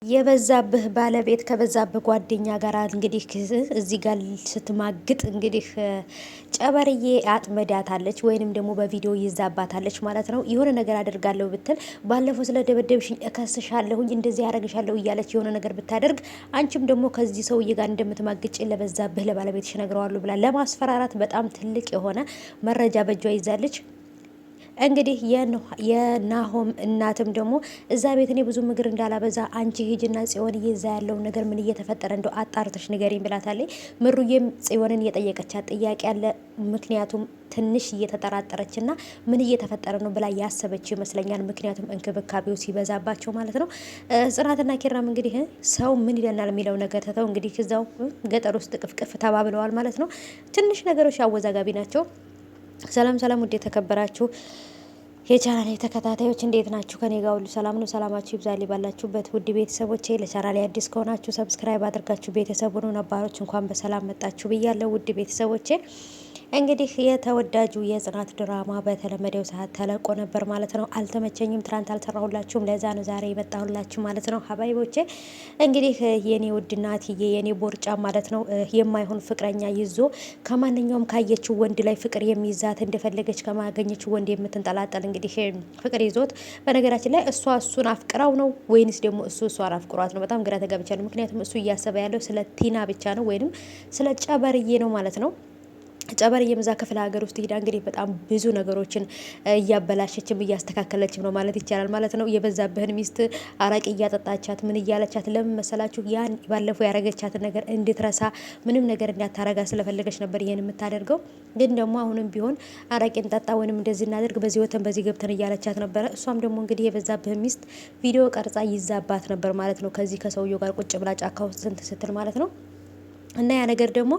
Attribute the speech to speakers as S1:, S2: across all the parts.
S1: የበዛብህ ባለቤት ከበዛብህ ጓደኛ ጋር እንግዲህ እዚህ ጋር ስትማግጥ እንግዲህ ጨበርዬ አጥመዳታለች ወይንም ደግሞ በቪዲዮ ይዛባታለች ማለት ነው። የሆነ ነገር አደርጋለሁ ብትል ባለፈው ስለ ደበደብሽኝ እከስሻለሁኝ እንደዚህ ያደርግሻለሁ እያለች የሆነ ነገር ብታደርግ አንቺም ደግሞ ከዚህ ሰውዬ ጋር እንደምትማግጭ ለበዛብህ ለባለቤትሽ እነግረዋለሁ ብላ ለማስፈራራት በጣም ትልቅ የሆነ መረጃ በእጇ ይዛለች። እንግዲህ የናሆም እናትም ደግሞ እዛ ቤት እኔ ብዙ ምግር እንዳላበዛ አንቺ ሂጅና ጽዮን እየዛ ያለውን ነገር ምን እየተፈጠረ እንደው አጣርተሽ ንገሪኝ ብላታለች። ምሩዬም ጽዮንን እየጠየቀቻት ጥያቄ አለ። ምክንያቱም ትንሽ እየተጠራጠረች ና ምን እየተፈጠረ ነው ብላ ያሰበች ይመስለኛል። ምክንያቱም እንክብካቤው ሲበዛባቸው ማለት ነው። ጽናትና ኪራም እንግዲህ ሰው ምን ይለናል የሚለው ነገር ተተው እንግዲህ እዛው ገጠር ውስጥ ቅፍቅፍ ተባብለዋል ማለት ነው። ትንሽ ነገሮች አወዛጋቢ ናቸው። ሰላም ሰላም፣ ውድ የተከበራችሁ የቻናሌ ተከታታዮች እንዴት ናችሁ? ከኔ ጋር ሁሉ ሰላም ነው። ሰላማችሁ ይብዛልኝ ባላችሁበት። ውድ ቤተሰቦቼ ለቻናሌ አዲስ ከሆናችሁ ሰብስክራይብ አድርጋችሁ ቤተሰቡን ነባሮች እንኳን በሰላም መጣችሁ ብያለሁ። ውድ ቤተሰቦቼ እንግዲህ የተወዳጁ የጽናት ድራማ በተለመደው ሰዓት ተለቆ ነበር ማለት ነው። አልተመቸኝም፣ ትናንት አልሰራሁላችሁም፣ ለዛ ነው ዛሬ የመጣሁላችሁ ማለት ነው። ሀባይቦቼ እንግዲህ የኔ ውድናትዬ የኔ ቦርጫ ማለት ነው የማይሆን ፍቅረኛ ይዞ ከማንኛውም ካየችው ወንድ ላይ ፍቅር የሚይዛት እንደፈለገች ከማገኘችው ወንድ የምትንጠላጠል እንግዲህ ፍቅር ይዞት፣ በነገራችን ላይ እሷ እሱን አፍቅራው ነው ወይንስ ደግሞ እሱ እሷን አፍቅሯት ነው? በጣም ግራ ተጋብቻለሁ። ምክንያቱም እሱ እያሰበ ያለው ስለ ቲና ብቻ ነው ወይንም ስለ ጨበርዬ ነው ማለት ነው። ጨበርዬ የምዛ ክፍለ ሀገር ውስጥ ሄዳ እንግዲህ በጣም ብዙ ነገሮችን እያበላሸችም እያስተካከለችም ነው ማለት ይቻላል ማለት ነው። የበዛብህን ሚስት አረቂ እያጠጣቻት ምን እያለቻት ለምን መሰላችሁ? ያን ባለፈው ያረገቻትን ነገር እንድትረሳ ምንም ነገር እንዳታረጋ ስለፈለገች ነበር ይሄን የምታደርገው። ግን ደግሞ አሁንም ቢሆን አረቂን ጠጣ ወይንም እንደዚህ እናደርግ በዚህ ወተን በዚህ ገብተን እያለቻት ነበረ። እሷም ደግሞ እንግዲህ የበዛብህን ሚስት ቪዲዮ ቀርጻ ይዛባት ነበር ማለት ነው። ከዚህ ከሰውየው ጋር ቁጭ ብላ ጫካ ውስጥ ስንት ስትል ማለት ነው። እና ያ ነገር ደግሞ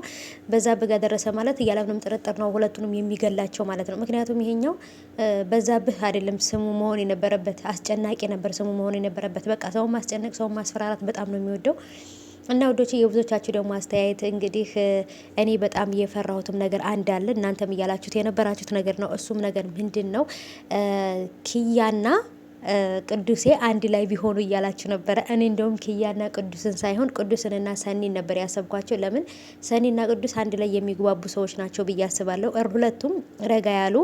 S1: በዛብህ ጋር ደረሰ ማለት ያለምንም ጥርጥር ነው ሁለቱንም የሚገላቸው ማለት ነው። ምክንያቱም ይሄኛው በዛብህ አይደለም ስሙ መሆን የነበረበት፣ አስጨናቂ ነበር ስሙ መሆን የነበረበት። በቃ ሰውን ማስጨነቅ ሰውን ማስፈራራት በጣም ነው የሚወደው። እና ወዶች የብዙዎቻችሁ ደግሞ አስተያየት እንግዲህ እኔ በጣም የፈራሁትም ነገር አንድ አለ፣ እናንተም እያላችሁት የነበራችሁት ነገር ነው። እሱም ነገር ምንድን ነው? ኪያና ቅዱሴ አንድ ላይ ቢሆኑ እያላችሁ ነበረ። እኔ እንደውም ኪያና ቅዱስን ሳይሆን ቅዱስንና ሰኒን ነበር ያሰብኳቸው። ለምን ሰኒና ቅዱስ አንድ ላይ የሚግባቡ ሰዎች ናቸው ብዬ አስባለሁ። ሁለቱም ረጋ ያሉ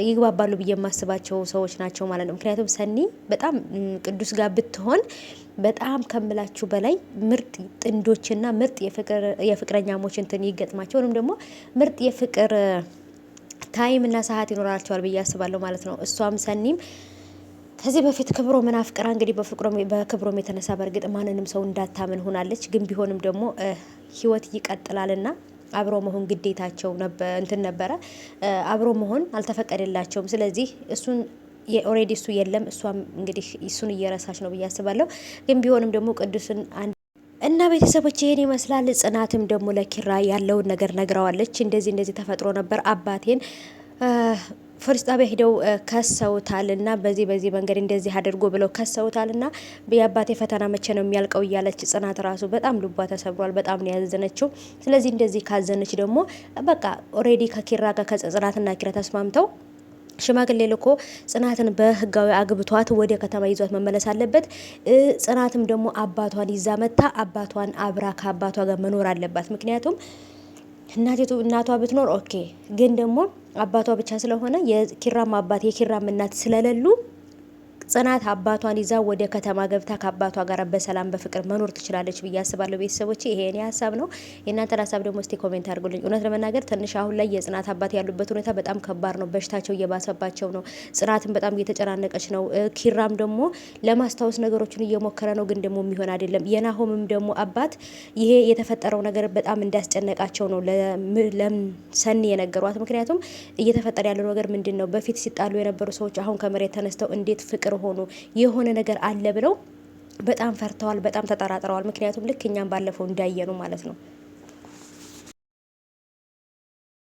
S1: ይግባባሉ ብዬ የማስባቸው ሰዎች ናቸው ማለት ነው። ምክንያቱም ሰኒ በጣም ቅዱስ ጋር ብትሆን በጣም ከምላችሁ በላይ ምርጥ ጥንዶችና ምርጥ የፍቅረኛሞች እንትን ይገጥማቸው ወይም ደግሞ ምርጥ የፍቅር ታይም እና ሰዓት ይኖራቸዋል ብዬ አስባለሁ ማለት ነው። እሷም ሰኒም ከዚህ በፊት ክብሮምን አፍቅራ እንግዲህ በክብሮም የተነሳ በእርግጥ ማንንም ሰው እንዳታምን ሆናለች። ግን ቢሆንም ደግሞ ህይወት ይቀጥላልና አብሮ መሆን ግዴታቸው እንትን ነበረ። አብሮ መሆን አልተፈቀደላቸውም። ስለዚህ እሱን ኦሬዲ እሱ የለም፣ እሷም እንግዲህ እሱን እየረሳች ነው ብዬ አስባለሁ። ግን ቢሆንም ደግሞ ቅዱስን እና ቤተሰቦች ይሄን ይመስላል። ጽናትም ደግሞ ለኪራ ያለውን ነገር ነግረዋለች። እንደዚህ ተፈጥሮ ነበር አባቴን ፖሊስ ጣቢያ ሄደው ከሰውታል እና በዚህ መንገድ እንደዚህ አድርጎ ብለው ከሰውታል እና የአባቴ ፈተና መቼ ነው የሚያልቀው እያለች ጽናት ራሱ በጣም ልቧ ተሰብሯል። በጣም ነው ያዘነችው። ስለዚህ እንደዚህ ካዘነች ደግሞ በቃ ኦሬዲ ከኪራ ጋር ከጽናትና ኪራ ተስማምተው ሽማግሌ ልኮ ጽናትን በህጋዊ አግብቷት ወደ ከተማ ይዟት መመለስ አለበት። ጽናትም ደግሞ አባቷን ይዛ መታ አባቷን አብራ ከአባቷ ጋር መኖር አለባት። ምክንያቱም እናቷ ብትኖር ኦኬ፣ ግን ደግሞ አባቷ ብቻ ስለሆነ የኪራም አባት የኪራም እናት ስለሌሉ ጽናት አባቷን ይዛ ወደ ከተማ ገብታ ከአባቷ ጋር በሰላም በፍቅር መኖር ትችላለች ብዬ አስባለሁ። ቤተሰቦች ይሄ የኔ ሀሳብ ነው። የእናንተን ሀሳብ ደግሞ እስቲ ኮሜንት አድርጉልኝ። እውነት ለመናገር ትንሽ አሁን ላይ የጽናት አባት ያሉበት ሁኔታ በጣም ከባድ ነው። በሽታቸው እየባሰባቸው ነው። ጽናትን በጣም እየተጨናነቀች ነው። ኪራም ደግሞ ለማስታወስ ነገሮችን እየሞከረ ነው፣ ግን ደግሞ የሚሆን አይደለም። የናሆምም ደግሞ አባት ይሄ የተፈጠረው ነገር በጣም እንዳስጨነቃቸው ነው ለሰኒ የነገሯት። ምክንያቱም እየተፈጠረ ያለው ነገር ምንድን ነው? በፊት ሲጣሉ የነበሩ ሰዎች አሁን ከመሬት ተነስተው እንዴት ፍቅር ሆኑ የሆነ ነገር አለ ብለው በጣም ፈርተዋል፣ በጣም ተጠራጥረዋል። ምክንያቱም ልክ እኛም ባለፈው እንዳየኑ ማለት ነው።